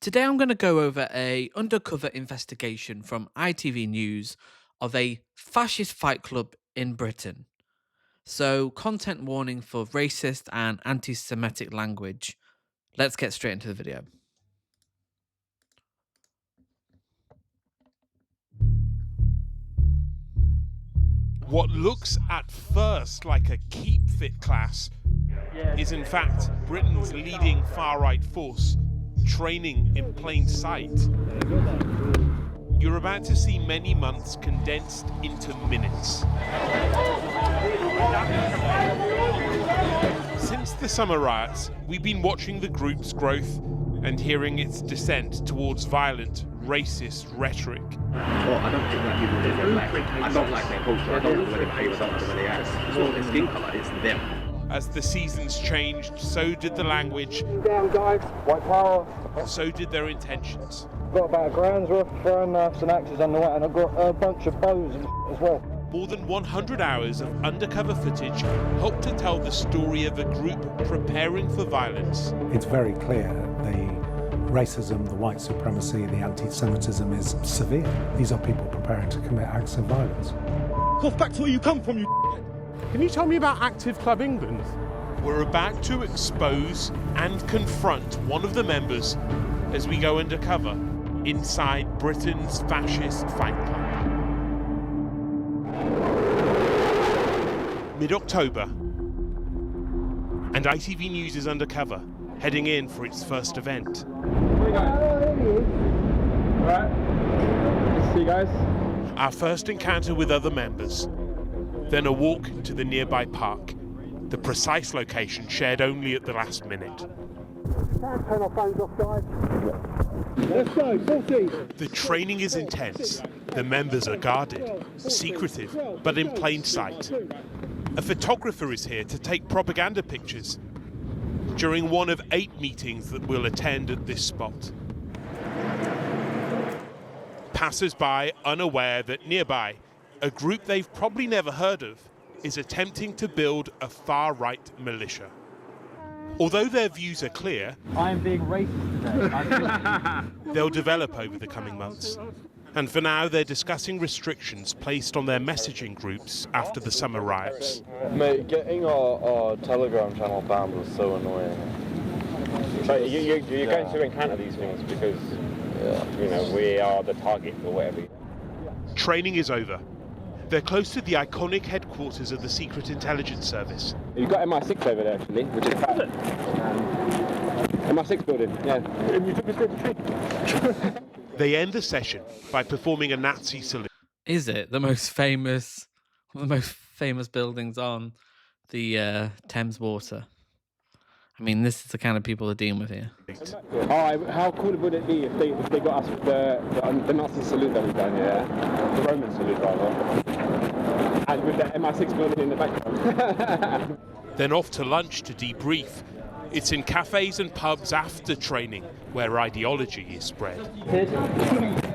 Today I'm going to go over a undercover investigation from ITV News of a fascist fight club in Britain. So, content warning for racist and anti-Semitic language. Let's get straight into the video. What looks at first like a keep fit class is in fact Britain's leading far-right force, training in plain sight. You're about to see many months condensed into minutes. Since the summer riots, we've been watching the group's growth and hearing its descent towards violent, racist rhetoric. Well, I don't think that people do their black. I don't like their culture. I don't like the way they behave. I don't like the way they act. It's not their skin colour, it's them. As the seasons changed, so did the language. Down, guys. White power. So did their intentions. Got about £1,000 worth of throwing knives and axes on the way, and I've got a bunch of bows as well. More than 100 hours of undercover footage helped to tell the story of a group preparing for violence. It's very clear the racism, the white supremacy, the anti-Semitism is severe. These are people preparing to commit acts of violence. Cough back to where you come from, you. Can you tell me about Active Club England? We're about to expose and confront one of the members as we go undercover inside Britain's fascist fight club. Mid-October, and ITV News is undercover, heading in for its first event. Alright. See you guys. Our first encounter with other members, then a walk to the nearby park, the precise location shared only at the last minute. Turn our phones off, guys. Let's go, 40. The training is intense, the members are guarded, secretive, but in plain sight. A photographer is here to take propaganda pictures during one of 8 meetings that we'll attend at this spot. Passers-by unaware that nearby, a group they've probably never heard of is attempting to build a far-right militia. Although their views are clear, I am being racist today. they'll develop over the coming months. And for now, they're discussing restrictions placed on their messaging groups after the summer riots. Mate, getting our Telegram channel banned was so annoying. So you're going to encounter these things because, you know, we are the target or whatever. Training is over. They're close to the iconic headquarters of the Secret Intelligence Service. You've got MI6 over there, actually, which is bad. MI6 building, yeah. And you took us to the tree. They end the session by performing a Nazi salute. Is it the most famous, one of the most famous buildings on the Thames water? I mean, this is the kind of people they're dealing with here. Oh, how cool would it be if they got us the Nazi salute that we've done, yeah? The Roman salute, rather. And with the MI6 building in the background. Then off to lunch to debrief. It's in cafes and pubs after training where ideology is spread. Kid,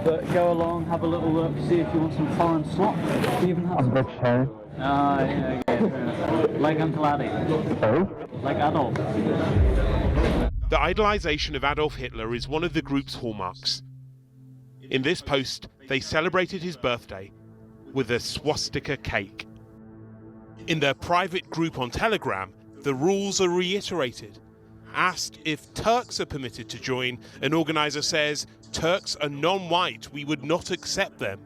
but go along, have a little look, see if you want some foreign slop. Even have some. Ah, yeah, okay, fair enough. Like Uncle Addy. Oh? Like Adolf. The idolization of Adolf Hitler is one of the group's hallmarks. In this post, they celebrated his birthday with a swastika cake. In their private group on Telegram, the rules are reiterated. Asked if Turks are permitted to join, an organizer says, Turks are non-white, we would not accept them.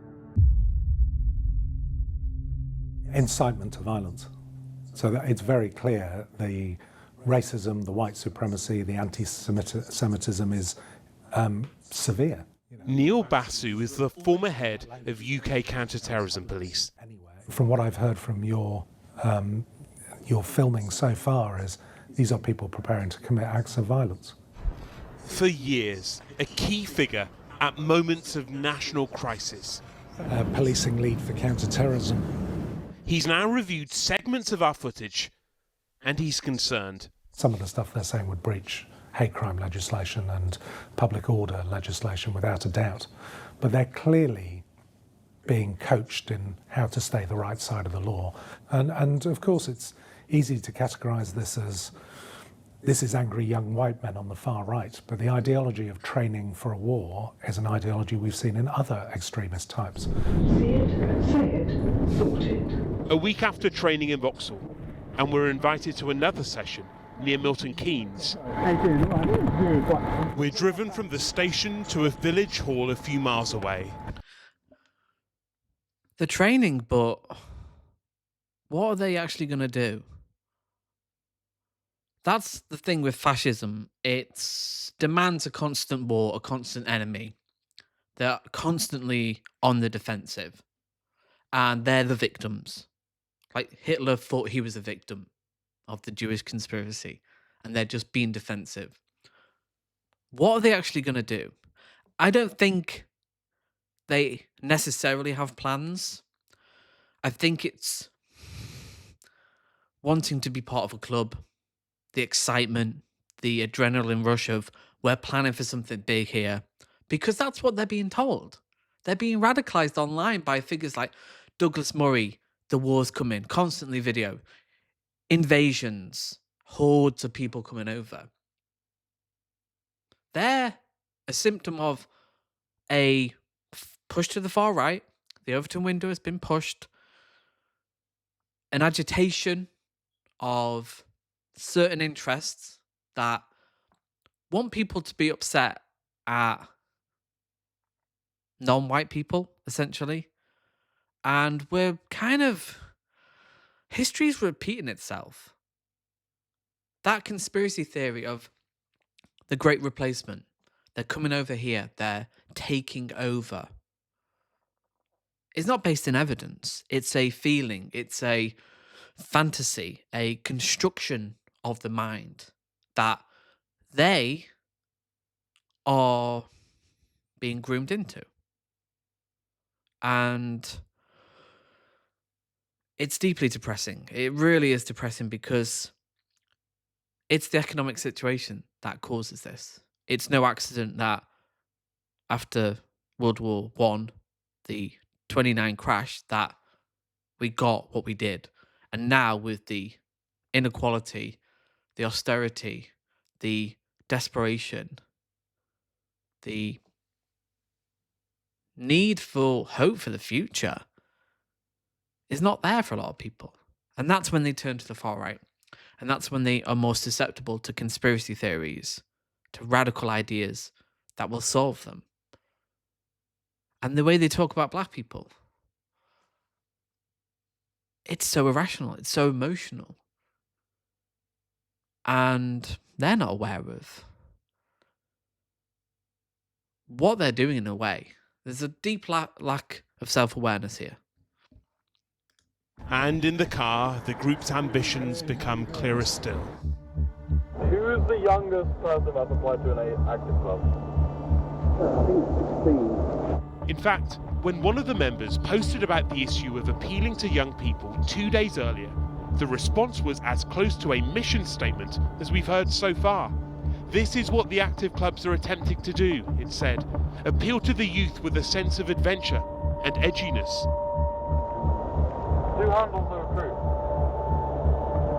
Incitement to violence. So that it's very clear the racism, the white supremacy, the anti-Semitism is severe. Neil Basu is the former head of UK counter-terrorism police. From what I've heard from your filming so far is these are people preparing to commit acts of violence. For years, a key figure at moments of national crisis. Policing lead for counter-terrorism. He's now reviewed segments of our footage, and he's concerned. Some of the stuff they're saying would breach hate crime legislation and public order legislation without a doubt. But they're clearly being coached in how to stay the right side of the law. And of course, it's easy to categorise this as This is angry young white men on the far right, but the ideology of training for a war is an ideology we've seen in other extremist types. See it and say it, thought it. A week after training in Vauxhall, and we're invited to another session near Milton Keynes. We're driven from the station to a village hall a few miles away. The training, but what are they actually going to do? That's the thing with fascism. It demands a constant war, a constant enemy. They're constantly on the defensive. And they're the victims. Like Hitler thought he was a victim of the Jewish conspiracy. And they're just being defensive. What are they actually going to do? I don't think they necessarily have plans. I think it's wanting to be part of a club. The excitement, the adrenaline rush of we're planning for something big here, because that's what they're being told. They're being radicalized online by figures like Douglas Murray, the war's coming, constantly video, invasions, hordes of people coming over. They're a symptom of a push to the far right. The Overton window has been pushed. An agitation of certain interests that want people to be upset at non-white people, essentially. And we're kind of... history's repeating itself. That conspiracy theory of the Great Replacement, they're coming over here, they're taking over, is not based in evidence. It's a feeling, it's a fantasy, a construction of the mind that they are being groomed into. And it's deeply depressing. It really is depressing because it's the economic situation that causes this. It's no accident that after World War I, the 29 crash, that we got what we did. And now with the inequality, the austerity, the desperation, the need for hope for the future is not there for a lot of people. And that's when they turn to the far right. And that's when they are more susceptible to conspiracy theories, to radical ideas that will solve them. And the way they talk about black people, it's so irrational, it's so emotional. And they're not aware of what they're doing in a way. There's a deep lack of self-awareness here. And in the car, the group's ambitions become clearer still. Who is the youngest person that's applied to an active club? I think 16. In fact, when one of the members posted about the issue of appealing to young people 2 days earlier, the response was as close to a mission statement as we've heard so far. This is what the active clubs are attempting to do, it said. Appeal to the youth with a sense of adventure and edginess. Who handles the recruit?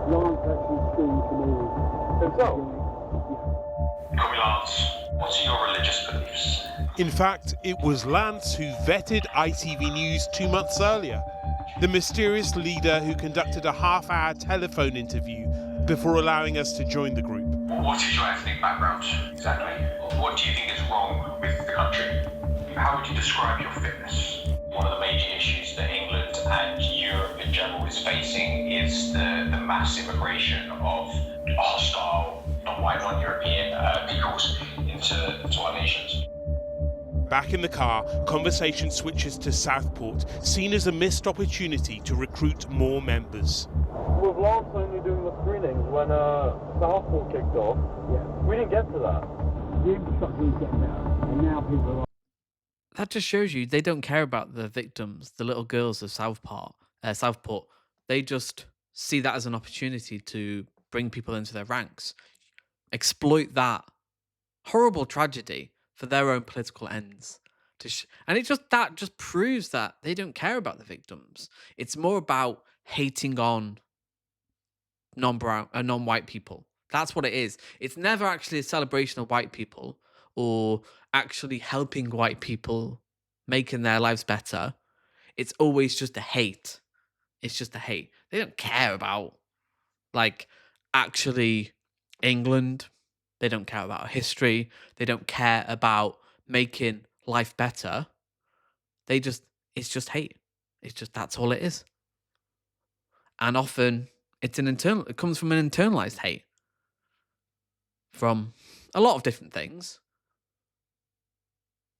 Lance actually screamed to me. Himself? Call me Lance. What are your religious beliefs? In fact, it was Lance who vetted ITV News 2 months earlier, the mysterious leader who conducted a half-hour telephone interview before allowing us to join the group. What is your ethnic background, exactly? What do you think is wrong with the country? How would you describe your fitness? One of the major issues that England and Europe in general is facing is the mass immigration of hostile, non-white, non-European peoples into our nations. Back in the car, conversation switches to Southport, seen as a missed opportunity to recruit more members. With Lance only doing the screenings when Southport kicked off, we didn't get to that. The infrastructure is getting better, and now people are... That just shows you they don't care about the victims, the little girls of Southport. They just see that as an opportunity to bring people into their ranks, exploit that horrible tragedy for their own political ends. And that just proves that they don't care about the victims. It's more about hating on non-white people That's what it is. It's never actually a celebration of white people or actually helping white people making their lives better. It's always just a hate. It's just a hate. They don't care about, like, actually England. They don't care about history. They don't care about making life better. It's just hate. It's just, that's all it is. And often it comes from an internalized hate from a lot of different things,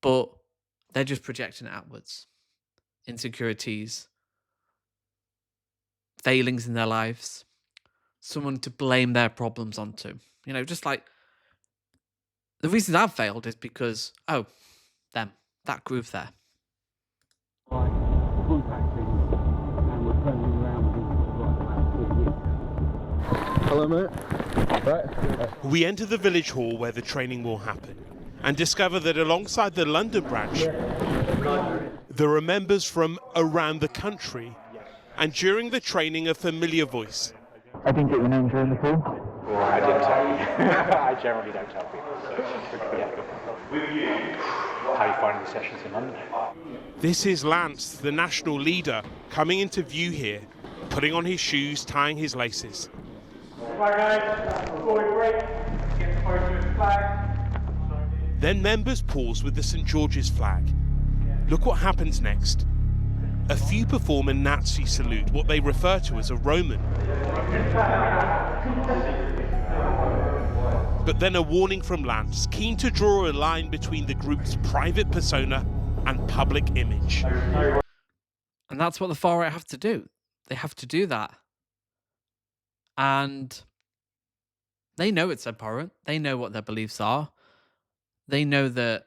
but they're just projecting it outwards. Insecurities, failings in their lives, someone to blame their problems onto. You know, just like the reasons I've failed is because, oh, them, that group there. Like contacting and returning around within about 3 years. Hello, mate. Right. We enter the village hall where the training will happen and discover that alongside the London branch, there are members from around the country. And during the training, a familiar voice. I didn't get your name during the call. I didn't tell you. I generally don't tell people. So, yeah. How are you finding the sessions in London? This is Lance, the national leader, coming into view here, putting on his shoes, tying his laces. Right, guys, before we break, get close to the flag. Then members pause with the St. George's flag. Look what happens next. A few perform a Nazi salute, what they refer to as a Roman. But then a warning from Lance, keen to draw a line between the group's private persona and public image. And that's what the far right have to do. They have to do that. And they know it's abhorrent. They know what their beliefs are. They know that,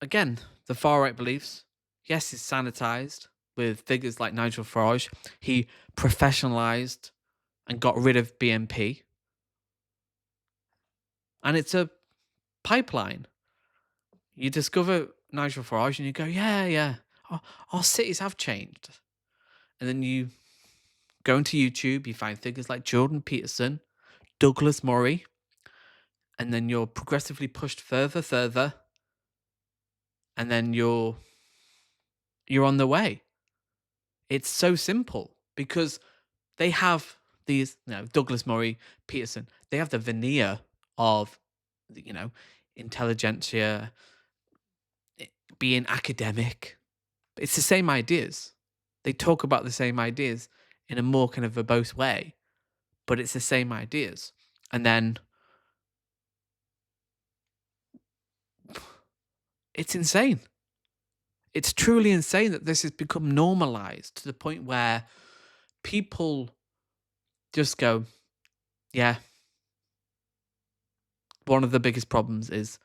again, the far right beliefs, yes, it's sanitized with figures like Nigel Farage. He professionalized and got rid of BNP. And it's a pipeline. You discover Nigel Farage and you go, yeah, our cities have changed. And then you go into YouTube, you find figures like Jordan Peterson, Douglas Murray, and then you're progressively pushed further, and then you're on the way. It's so simple because they have these, Douglas Murray, Peterson, they have the veneer of, intelligentsia, being academic. It's the same ideas. They talk about the same ideas in a more kind of verbose way, but it's the same ideas. And then it's insane. It's truly insane that this has become normalized to the point where people just go, yeah, one of the biggest problems is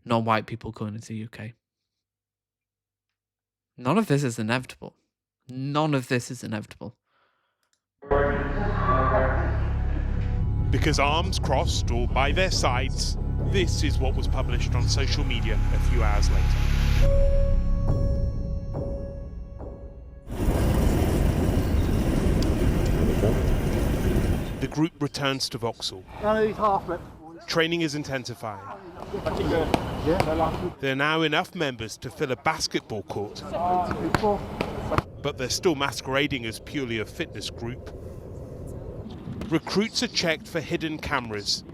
non-white people coming into the UK. None of this is inevitable. None of this is inevitable. Because arms crossed or by their sides, this is what was published on social media a few hours later. The group returns to Vauxhall. Training is intensifying. There are now enough members to fill a basketball court, but they're still masquerading as purely a fitness group. Recruits are checked for hidden cameras.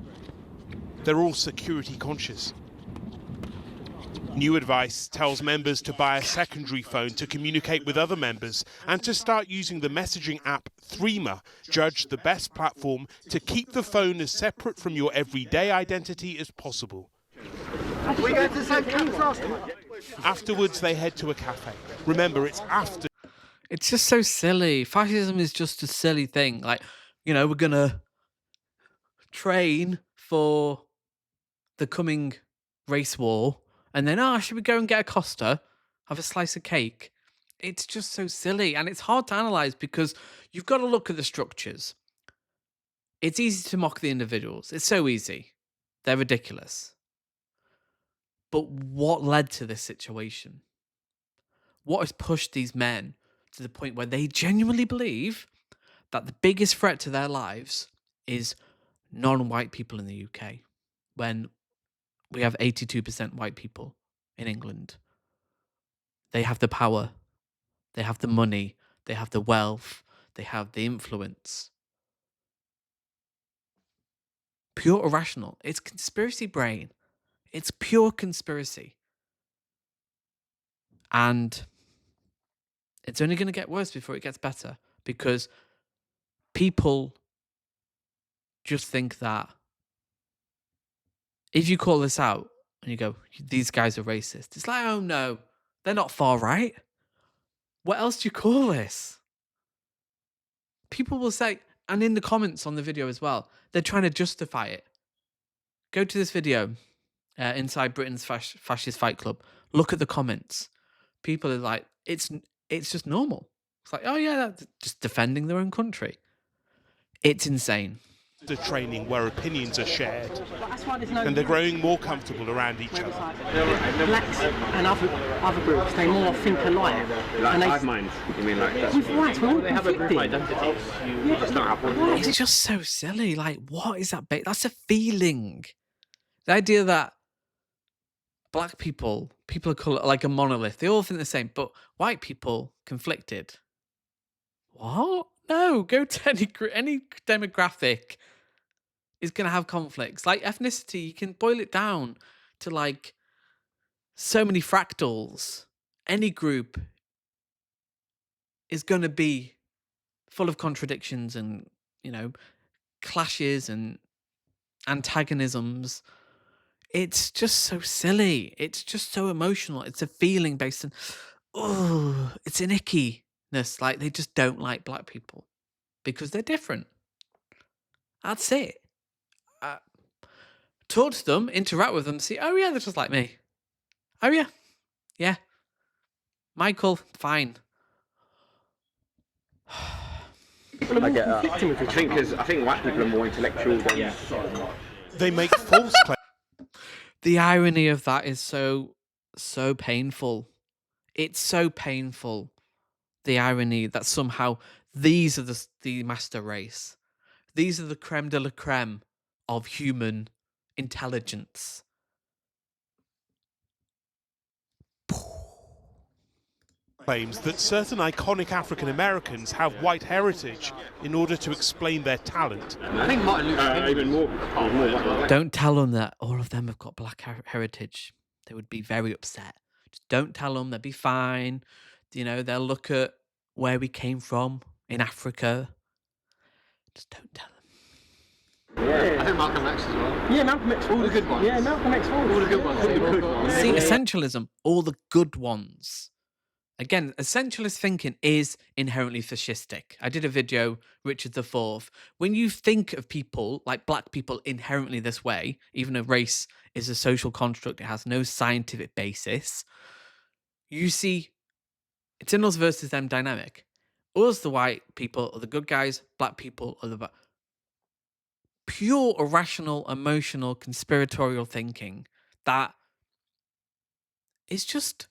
They're all security conscious. New advice tells members to buy a secondary phone to communicate with other members and to start using the messaging app Threema, judged the best platform to keep the phone as separate from your everyday identity as possible. We go to the same class. Afterwards, they head to a cafe. Remember, it's after. It's just so silly. Fascism is just a silly thing. Like, we're going to train for the coming race war. And then, should we go and get a Costa? Have a slice of cake? It's just so silly. And it's hard to analyze because you've got to look at the structures. It's easy to mock the individuals. It's so easy. They're ridiculous. But what led to this situation? What has pushed these men to the point where they genuinely believe that the biggest threat to their lives is non-white people in the UK when we have 82% white people in England. They have the power, they have the money, they have the wealth, they have the influence. Pure irrational. It's conspiracy brain. It's pure conspiracy. And it's only going to get worse before it gets better, because people just think that if you call this out and you go, these guys are racist, it's like, oh no, they're not far right. What else do you call this? People will say, and in the comments on the video as well, they're trying to justify it. Go to this video, inside Britain's fascist fight club. Look at the comments. People are like, it's just normal. It's like, oh yeah, that's just defending their own country. It's insane. The training where opinions are shared, and they're growing more comfortable around each other. Blacks and other groups, they more think alike. Like hive minds, you mean like that? With whites, we're all They have a group conflicting. identity. Yeah, it's not happening. It's just so silly. Like, what is that? That's a feeling. The idea that black people are called like a monolith. They all think the same, but white people conflicted. What? No, go to any demographic is going to have conflicts. Like ethnicity, you can boil it down to like so many fractals. Any group is going to be full of contradictions and, clashes and antagonisms. It's just so silly. It's just so emotional. It's a feeling based on, it's an ickiness. Like they just don't like black people because they're different. That's it. Talk to them, interact with them, see, oh yeah, they're just like me. Oh yeah. Yeah. Michael, fine. I get that. I think white people are more intellectual than... They make false claims. The irony of that is so painful. It's so painful. The irony that somehow these are the master race. These are the creme de la creme of human intelligence. Claims that certain iconic African Americans have white heritage in order to explain their talent. I think Martin Luther King even more. Don't tell them that all of them have got black heritage. They would be very upset. Just don't tell them. They'll be fine. They'll look at where we came from in Africa. Just don't tell them. Yeah. I think Malcolm X as well. Yeah, Malcolm X. All the good ones. Yeah, Malcolm X. All the good ones. See, essentialism, all the good ones. Again, essentialist thinking is inherently fascistic. I did a video, Richard IV. When you think of people, like black people, inherently this way, even though race is a social construct, it has no scientific basis, you see it's in us versus them dynamic. Us, the white people, are the good guys, black people are the bad. Pure irrational, emotional, conspiratorial thinking that is just...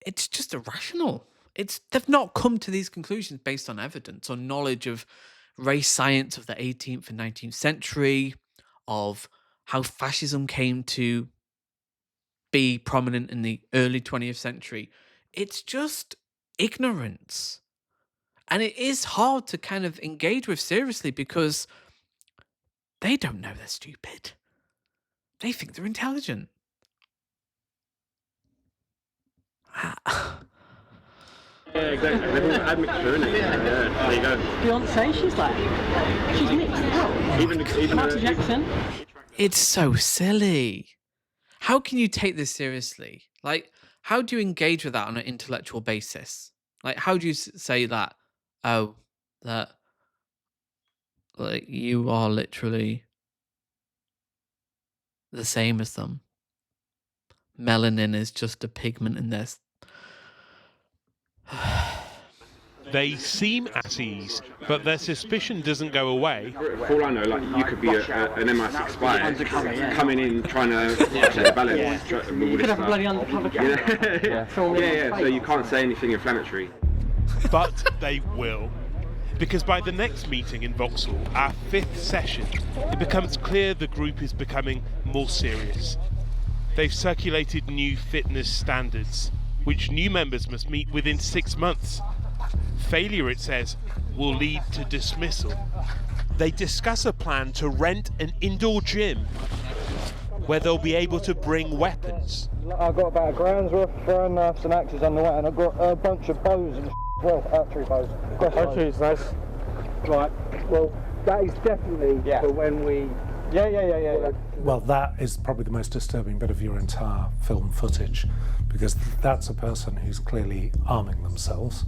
It's just irrational. They've not come to these conclusions based on evidence or knowledge of race science of the 18th and 19th century, of how fascism came to be prominent in the early 20th century. It's just ignorance. And it is hard to kind of engage with seriously because they don't know they're stupid. They think they're intelligent. Yeah, exactly. They've all had mixture, innit? Yeah, there you go. Beyonce, she's mixed out. Even Michael Jackson. It's so silly. How can you take this seriously? Like, how do you engage with that on an intellectual basis? Like, how do you say that? Oh, that, like, you are literally the same as them. Melanin is just a pigment in this. They seem at ease, but their suspicion doesn't go away. For all I know, like you could be an MI6 spy coming in trying to check the balance. You could have a bloody undercover camera. Yeah. So you can't say anything inflammatory. But they will. Because by the next meeting in Vauxhall, our 5th session, it becomes clear the group is becoming more serious. They've circulated new fitness standards, which new members must meet within 6 months. Failure, it says, will lead to dismissal. They discuss a plan to rent an indoor gym where they'll be able to bring weapons. I've got about £1,000 worth of throwing knives and axes on the way, and I've got a bunch of bows and well, archery bows. Archery is nice. Right, well, that is definitely for when we... Yeah. Well, that is probably the most disturbing bit of your entire film footage, because that's a person who's clearly arming themselves.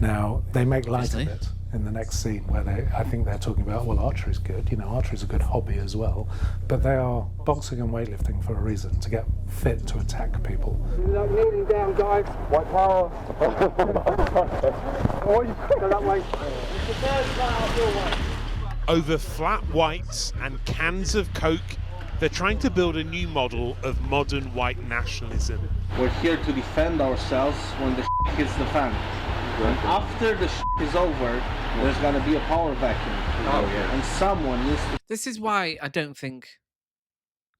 Now, they make light of it in the next scene where I think they're talking about, well, archery's good, archery's a good hobby as well, but they are boxing and weightlifting for a reason, to get fit to attack people. Like kneeling down, guys. White power. Oh, you go that way. Over flat whites and cans of Coke, they're trying to build a new model of modern white nationalism. We're here to defend ourselves when the hits the fan. And after the is over, there's going to be a power vacuum. And someone needs to... This is why I don't think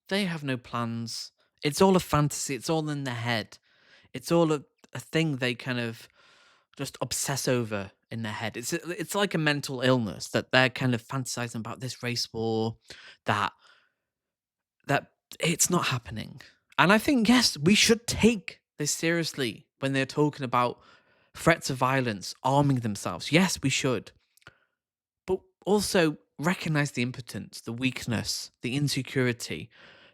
they have no plans. It's all a fantasy. It's all in their head. It's all a thing they kind of just obsess over in their head. It's like a mental illness that they're kind of fantasizing about this race war, that it's not happening. And I think, yes, we should take this seriously when they're talking about threats of violence, arming themselves. Yes, we should. But also recognize the impotence, the weakness, the insecurity,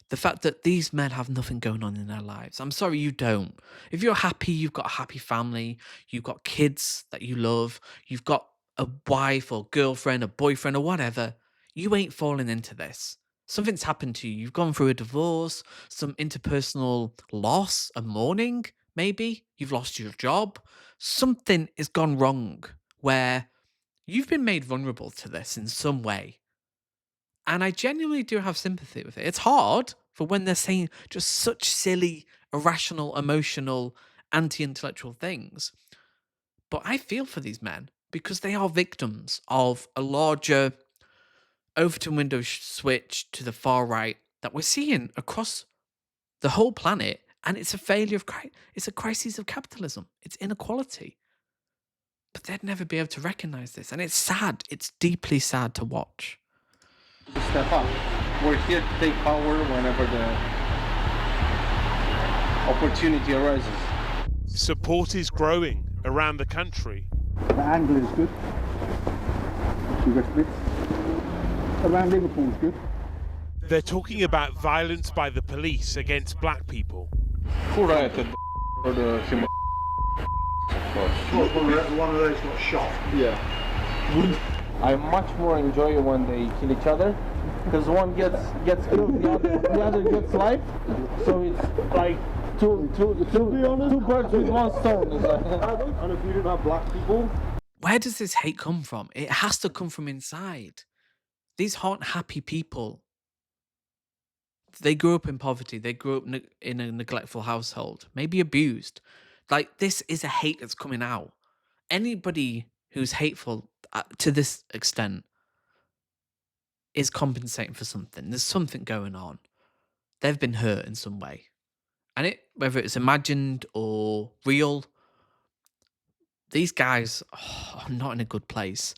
the fact that these men have nothing going on in their lives. I'm sorry, you don't. If you're happy, you've got a happy family, you've got kids that you love, you've got a wife or girlfriend, a boyfriend or whatever, you ain't falling into this. Something's happened to you. You've gone through a divorce, some interpersonal loss, a mourning, maybe. You've lost your job. Something has gone wrong where you've been made vulnerable to this in some way. And I genuinely do have sympathy with it. It's hard for when they're saying just such silly, irrational, emotional, anti-intellectual things. But I feel for these men because they are victims of a larger Overton window switch to the far right that we're seeing across the whole planet. And it's a failure of, it's a crisis of capitalism. It's inequality. But they'd never be able to recognize this. And it's sad. It's deeply sad to watch. Step up. We're here to take power whenever the opportunity arises. Support is growing around the country. The angle is good. Around Liverpool is good. They're talking about violence by the police against black people. Who rioted for the human? One of those got shot. Yeah. I much more enjoy when they kill each other, because one gets killed, the other gets life. So it's like two birds with one stone. And if we didn't have black people, where does this hate come from? It has to come from inside. These aren't happy people. They grew up in poverty. They grew up in a neglectful household, maybe abused. Like, this is a hate that's coming out. Anybody who's hateful to this extent is compensating for something. There's something going on. They've been hurt in some way. And whether it's imagined or real, these guys are not in a good place.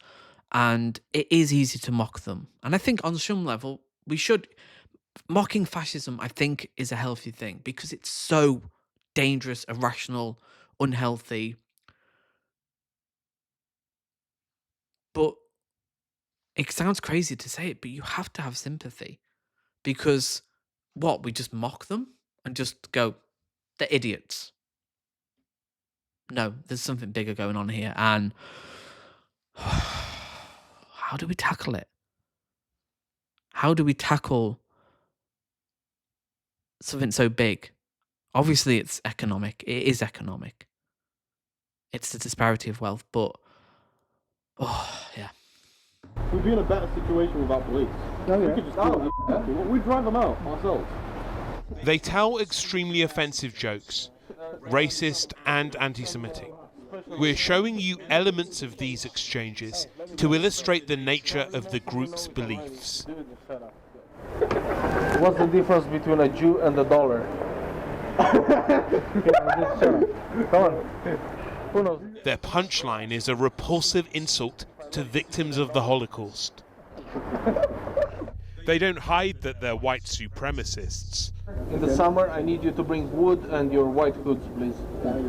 And it is easy to mock them. And I think on some level, we should... Mocking fascism, I think, is a healthy thing because it's so dangerous, irrational, unhealthy. But it sounds crazy to say it, but you have to have sympathy. Because, we just mock them and just go, they're idiots. No, there's something bigger going on here. And how do we tackle it? How do we tackle something so big? Obviously, it's economic. It is economic. It's the disparity of wealth, but yeah. we'd be in a better situation without police. Oh, yeah. We could just we'd drive them out ourselves. They tell extremely offensive jokes, racist and anti-Semitic. We're showing you elements of these exchanges to illustrate the nature of the group's beliefs. What's the difference between a Jew and a dollar? Come on. Who knows? Their punchline is a repulsive insult to victims of the Holocaust. They don't hide that they're white supremacists. In the summer, I need you to bring wood and your white hoods, please.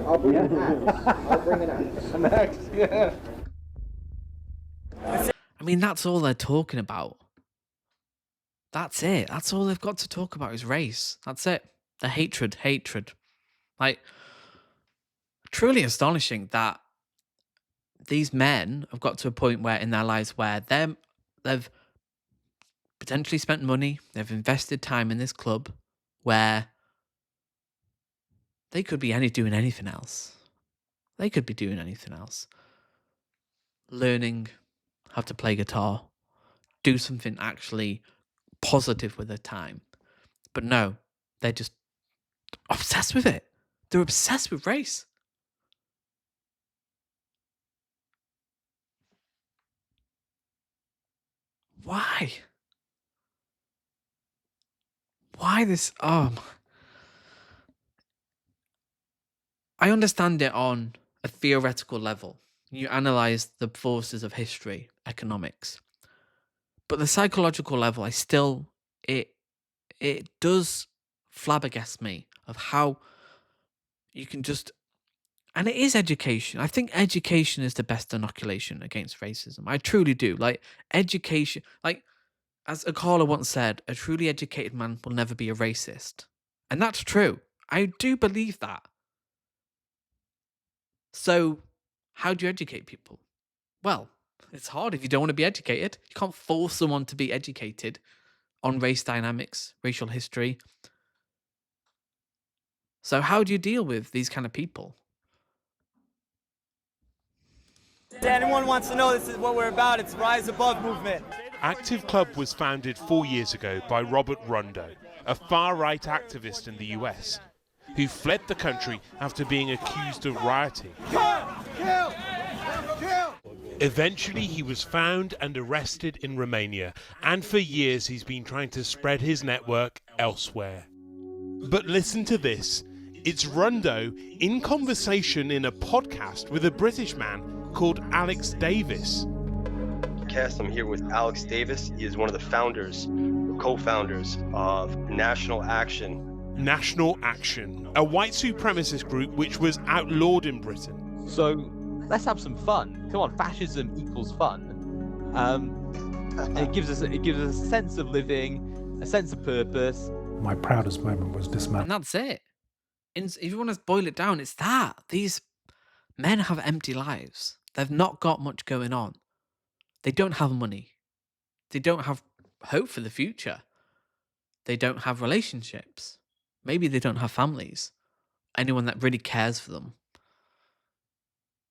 I'll bring an axe. I'll bring an axe. An axe, yeah. I mean, that's all they're talking about. That's it. That's all they've got to talk about is race. That's it. The hatred. Like, truly astonishing that these men have got to a point where in their lives where they've potentially spent money, they've invested time in this club where they could be doing anything else. They could be doing anything else. Learning how to play guitar, do something actually positive with their time. But no, they're just obsessed with it. They're obsessed with race. Why? Why this? I understand it on a theoretical level. You analyze the forces of history, economics. But the psychological level, it does flabbergast me of how you can just, and it is education. I think education is the best inoculation against racism. I truly do. Like, education, like, as a caller once said, a truly educated man will never be a racist. And that's true. I do believe that. So, how do you educate people? Well, it's hard if you don't want to be educated. You can't force someone to be educated on race dynamics, racial history. So how do you deal with these kind of people? If anyone wants to know, this is what we're about. It's Rise Above movement. Active Club was founded 4 years ago by Robert Rundo, a far-right activist in the US, who fled the country after being accused of rioting. Kill! Eventually, he was found and arrested in Romania, and for years he's been trying to spread his network elsewhere. But listen to this. It's Rundo in conversation in a podcast with a British man called Alex Davis. I'm here with Alex Davis. He is one of the founders, co-founders of National Action. National Action, a white supremacist group which was outlawed in Britain. So let's have some fun. Come on, fascism equals fun. And it gives us a sense of living, a sense of purpose. My proudest moment was dismantling. And that's it. If you want to boil it down, it's that. These men have empty lives. They've not got much going on. They don't have money. They don't have hope for the future. They don't have relationships. Maybe they don't have families. Anyone that really cares for them.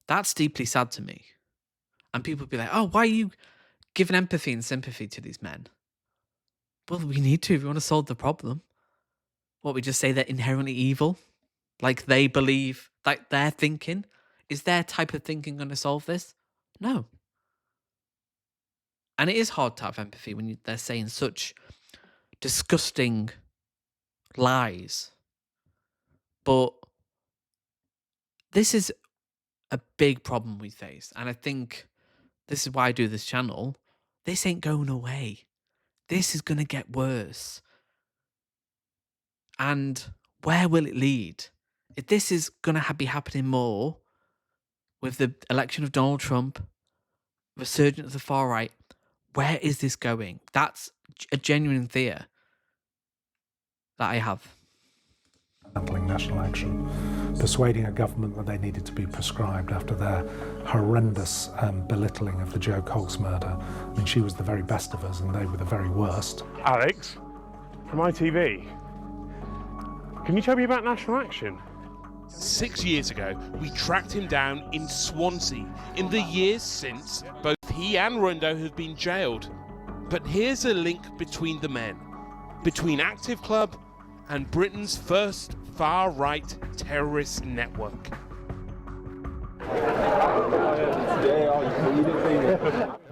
That's deeply sad to me. And people be like, oh, why are you giving empathy and sympathy to these men? Well, we need to if we want to solve the problem. What, we just say they're inherently evil? Like they believe, like their thinking? Is their type of thinking going to solve this? No. And it is hard to have empathy when they're saying such disgusting lies. But this is a big problem we face. And I think this is why I do this channel. This ain't going away. This is going to get worse. And where will it lead? If this is going to be happening more with the election of Donald Trump, resurgence of the far right, where is this going? That's a genuine fear that I have. National Action, persuading a government that they needed to be proscribed after their horrendous belittling of the Joe Cogs murder. I mean, she was the very best of us and they were the very worst. Alex, from ITV, can you tell me about National Action? 6 years ago, we tracked him down in Swansea. In the years since, both he and Rundo have been jailed. But here's a link between the men, between Active Club and Britain's first far-right terrorist network.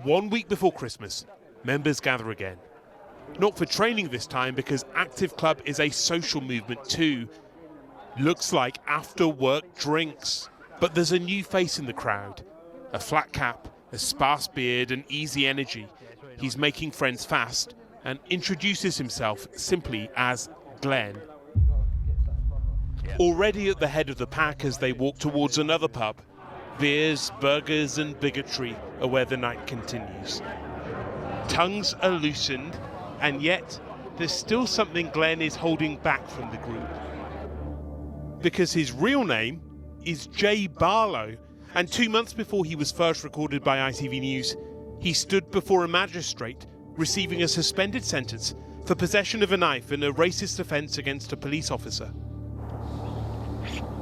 1 week before Christmas, members gather again. Not for training this time, because Active Club is a social movement too. Looks like after work drinks. But there's a new face in the crowd. A flat cap, a sparse beard and easy energy. He's making friends fast and introduces himself simply as Glenn. Already at the head of the pack as they walk towards another pub. Beers, burgers and bigotry are where the night continues. Tongues are loosened, and yet there's still something Glenn is holding back from the group. Because his real name is Jay Barlow, and 2 months before he was first recorded by ITV News, he stood before a magistrate receiving a suspended sentence for possession of a knife in a racist offence against a police officer.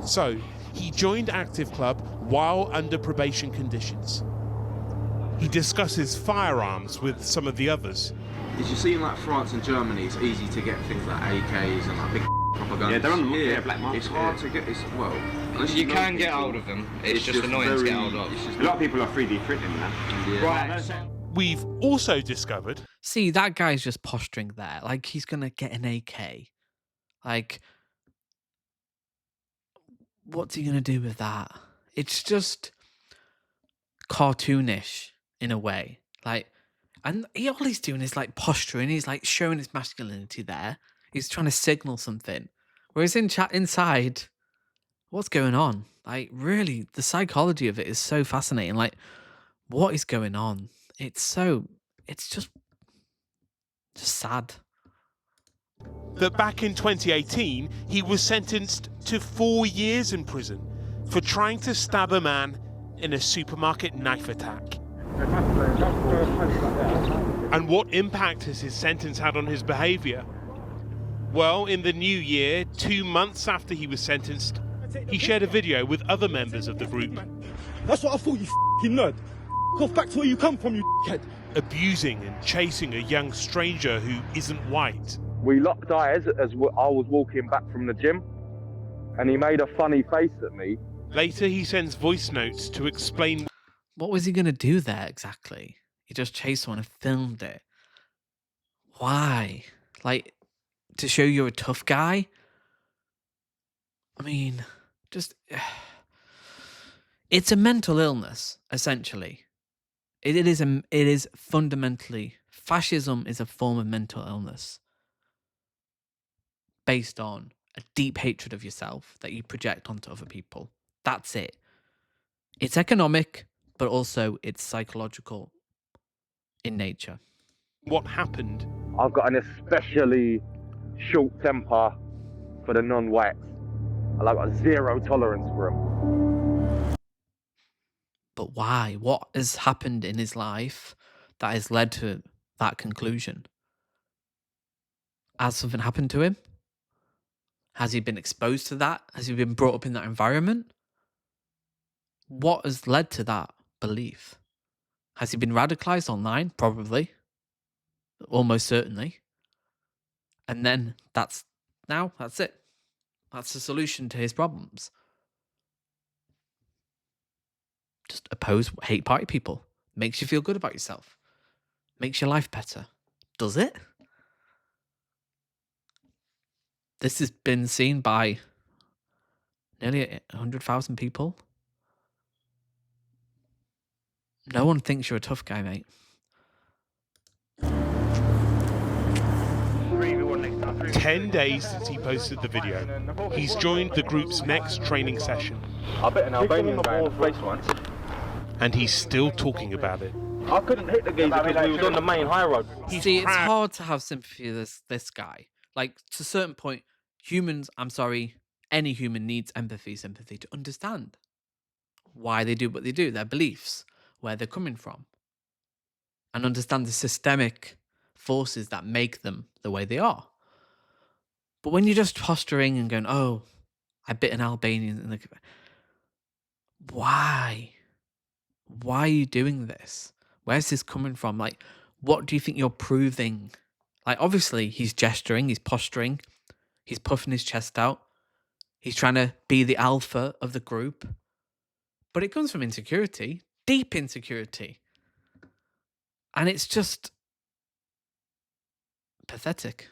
So, he joined Active Club while under probation conditions. He discusses firearms with some of the others. Did you see in like France and Germany, it's easy to get things like AKs and like big propaganda. Yeah, they're on the Here, black market. It's hard to get. You can get hold of them. It's just annoying to get hold of. A lot of people are 3D printing now. Yeah. Right. We've also discovered. See, that guy's just posturing there. Like, he's going to get an AK. Like, what's he going to do with that? It's just cartoonish in a way. Like, and all he's doing is like posturing. He's like showing his masculinity there. He's trying to signal something. Whereas inside, what's going on? Like, really, the psychology of it is so fascinating. Like, what is going on? It's just sad. That back in 2018, he was sentenced to 4 years in prison for trying to stab a man in a supermarket knife attack. And what impact has his sentence had on his behaviour? Well, in the new year, 2 months after he was sentenced, he shared a video with other members of the group. That's what I thought, you f***ing nerd. Go back to where you come from, you dickhead. Abusing and chasing a young stranger who isn't white. We locked eyes as I was walking back from the gym, and he made a funny face at me. Later, he sends voice notes to explain. What was he going to do there exactly? He just chased someone and filmed it. Why? Like, to show you're a tough guy? I mean, just... It's a mental illness, essentially. It is fundamentally... Fascism is a form of mental illness based on a deep hatred of yourself that you project onto other people. That's it. It's economic, but also it's psychological in nature. What happened? I've got an especially short temper for the non-whites. I've got zero tolerance for them. But why? What has happened in his life that has led to that conclusion? Has something happened to him? Has he been exposed to that? Has he been brought up in that environment? What has led to that belief? Has he been radicalized online? Probably. Almost certainly. And then that's it. That's the solution to his problems. Just oppose hate party people. Makes you feel good about yourself. Makes your life better. Does it? This has been seen by nearly 100,000 people. No one thinks you're a tough guy, mate. 10 days since he posted the video, he's joined the group's next training session. I bet an Albanian guy in the face once. And he's still talking about it. I couldn't hit the geezer because we was on the main high road. See, it's hard to have sympathy with this guy. Like, to a certain point, any human needs empathy, sympathy to understand why they do what they do, their beliefs, where they're coming from, and understand the systemic forces that make them the way they are. But when you're just posturing and going, oh, I bit an Albanian in the... Why? Why are you doing this? Where's this coming from? Like, what do you think you're proving? Like, obviously, he's gesturing, he's posturing, he's puffing his chest out. He's trying to be the alpha of the group. But it comes from insecurity, deep insecurity. And it's just pathetic.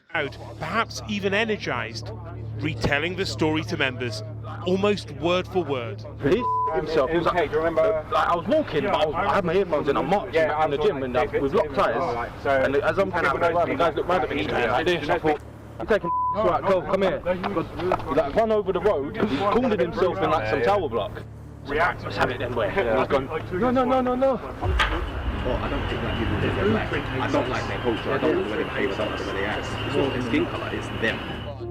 Perhaps even energised, retelling the story to members, almost word for word. He himself. He was like, do you remember? Like, I was walking, but I had my earphones in. I'm marching in the gym, and we've locked tires. And as I'm kind of around, the guys look round at me. Like this. I thought, I'm taking. Right, go, come here. He like run over the road. He cornered himself in like some tower block. Let's have it then, where? I was going, no. Well, I don't think that people do that. I don't like their culture. I don't like the way they behave. I don't like the way they act. It's not their skin colour, it's them.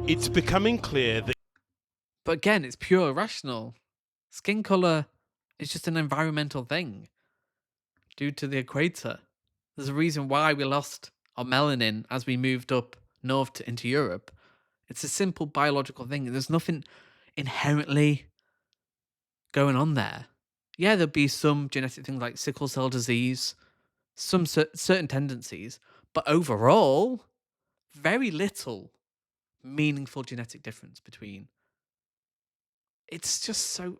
It's becoming clear that... But again, it's pure irrational. Skin colour is just an environmental thing due to the equator. There's a reason why we lost our melanin as we moved up north into Europe. It's a simple biological thing. There's nothing inherently going on there. Yeah, there'll be some genetic things like sickle cell disease, some certain tendencies, but overall, very little meaningful genetic difference between. It's just so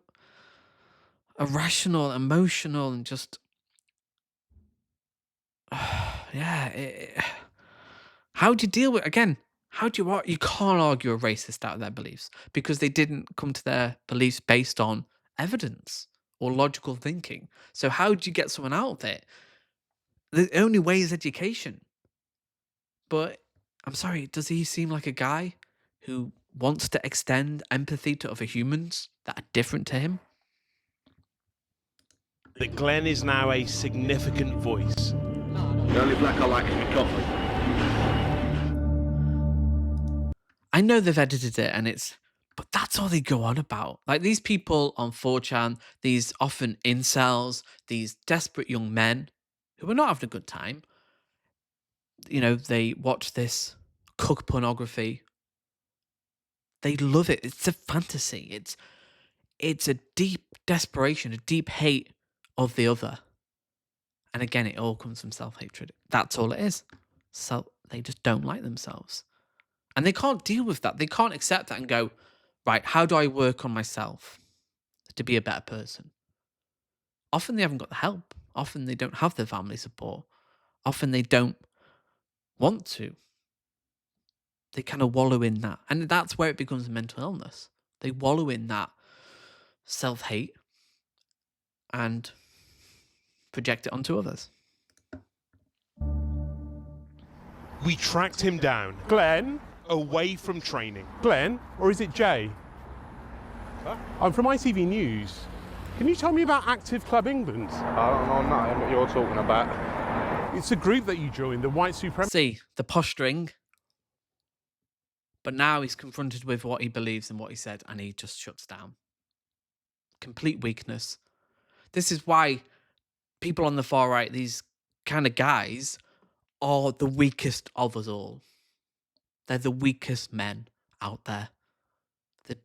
irrational, emotional, and just how do you deal with, again, you can't argue a racist out of their beliefs because they didn't come to their beliefs based on evidence or logical thinking. So how do you get someone out of it? The only way is education. But I'm sorry, does he seem like a guy who wants to extend empathy to other humans that are different to him? That Glenn is now a significant voice. The only black I like is my coffee. I know they've edited it but that's all they go on about. Like these people on 4chan, these often incels, these desperate young men who are not having a good time. You know, they watch this cook pornography. They love it. It's a fantasy. It's a deep desperation, a deep hate of the other. And again, it all comes from self-hatred. That's all it is. So they just don't like themselves. And they can't deal with that. They can't accept that and go, right, how do I work on myself to be a better person? Often they haven't got the help. Often they don't have the family support. Often they don't want to. They kind of wallow in that. And that's where it becomes a mental illness. They wallow in that self-hate and project it onto others. We tracked him down. Glenn, away from training. Glenn, or is it Jay? Huh? I'm from ITV News. Can you tell me about Active Club England? I don't know nothing what you're talking about. It's a group that you joined, the white supremacy. See, the posturing. But now he's confronted with what he believes and what he said, and he just shuts down. Complete weakness. This is why people on the far right, these kind of guys, are the weakest of us all. They're the weakest men out there.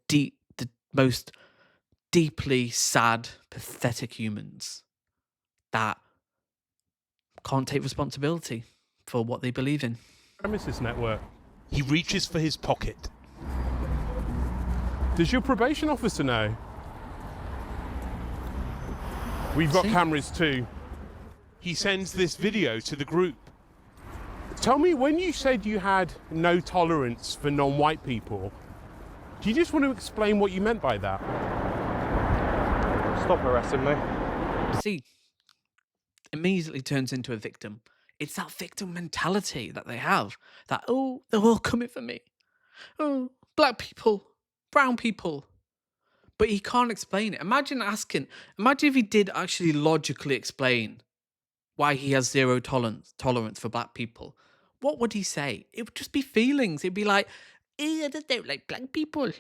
The most deeply sad, pathetic humans that can't take responsibility for what they believe in. Supremacist network. He reaches for his pocket. Does your probation officer know? We've got cameras too. He sends this video to the group. Tell me, when you said you had no tolerance for non-white people, do you just want to explain what you meant by that? Stop harassing me. See, immediately turns into a victim. It's that victim mentality that they have. That, oh, they're all coming for me. Oh, black people, brown people. But he can't explain it. Imagine if he did actually logically explain why he has zero tolerance for black people. What would he say? It would just be feelings. It'd be like, I just don't like black people.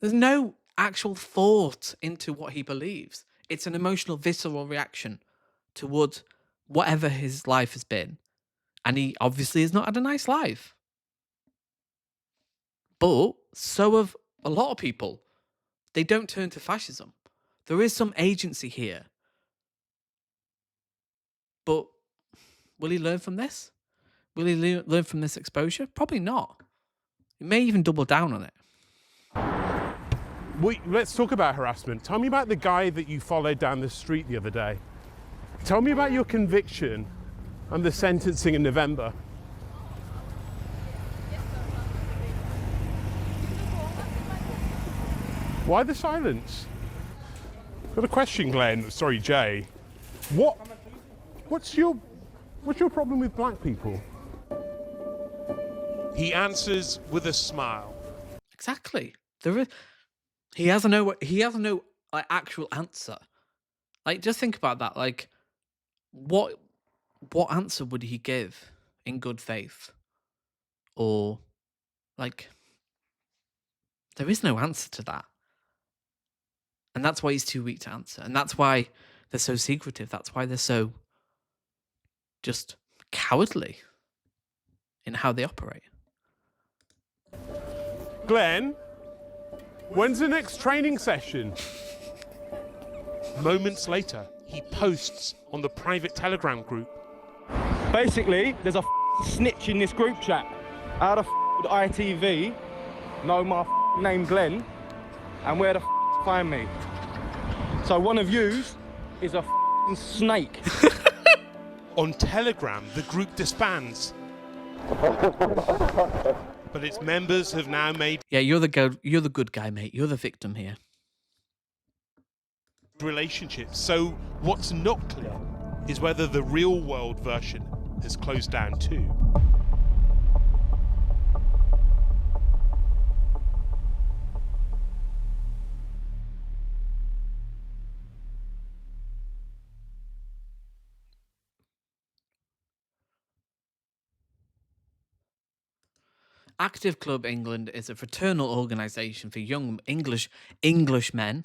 There's no actual thought into what he believes. It's an emotional, visceral reaction towards whatever his life has been. And he obviously has not had a nice life. But so have a lot of people. They don't turn to fascism. There is some agency here. But will he learn from this? Will he learn from this exposure? Probably not. He may even double down on it. Let's talk about harassment. Tell me about the guy that you followed down the street the other day. Tell me about your conviction and the sentencing in November. Why the silence? Got a question, Glenn. Sorry, Jay. What's your problem with black people? He answers with a smile. Exactly. He has no like, actual answer. Like, just think about that. Like, what answer would he give in good faith? Or, like, there is no answer to that. And that's why he's too weak to answer. And that's why they're so secretive. That's why they're so just cowardly in how they operate. Glenn, when's the next training session? Moments later, he posts on the private Telegram group. Basically, there's a snitch in this group chat. How the would ITV know my name Glenn and where the find me? So one of yous is a snake. On Telegram, the group disbands. But its members have now made... Yeah, you're the good guy, mate. You're the victim here. ...relationships. So what's not clear is whether the real world version has closed down too. Active Club England is a fraternal organisation for young English men,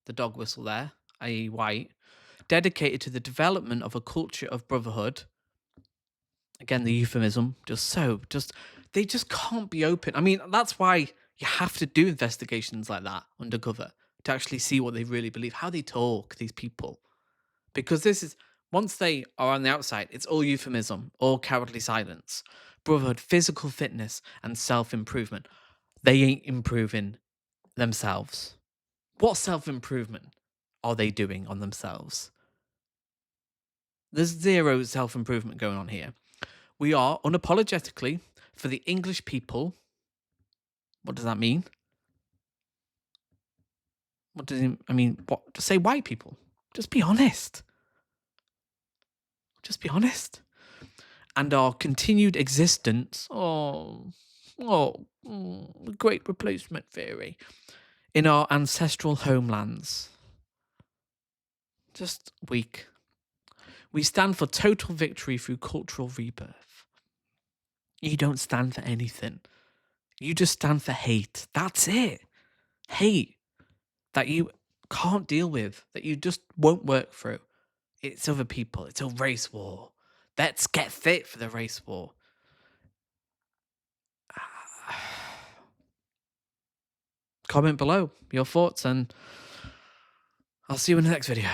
the dog whistle there, i.e. white, dedicated to the development of a culture of brotherhood. Again, the euphemism, they just can't be open. I mean, that's why you have to do investigations like that, undercover, to actually see what they really believe, how they talk, these people. Because this is, once they are on the outside, it's all euphemism, all cowardly silence. Brotherhood, physical fitness, and self-improvement. They ain't improving themselves. What self-improvement are they doing on themselves? There's zero self-improvement going on here. We are unapologetically for the English people. What does that mean? What does it mean? What? Just say white people. Just be honest. Just be honest. And our continued existence, great replacement theory, in our ancestral homelands. Just weak. We stand for total victory through cultural rebirth. You don't stand for anything. You just stand for hate. That's it. Hate that you can't deal with, that you just won't work through. It's other people. It's a race war. Let's get fit for the race war. Comment below your thoughts and I'll see you in the next video.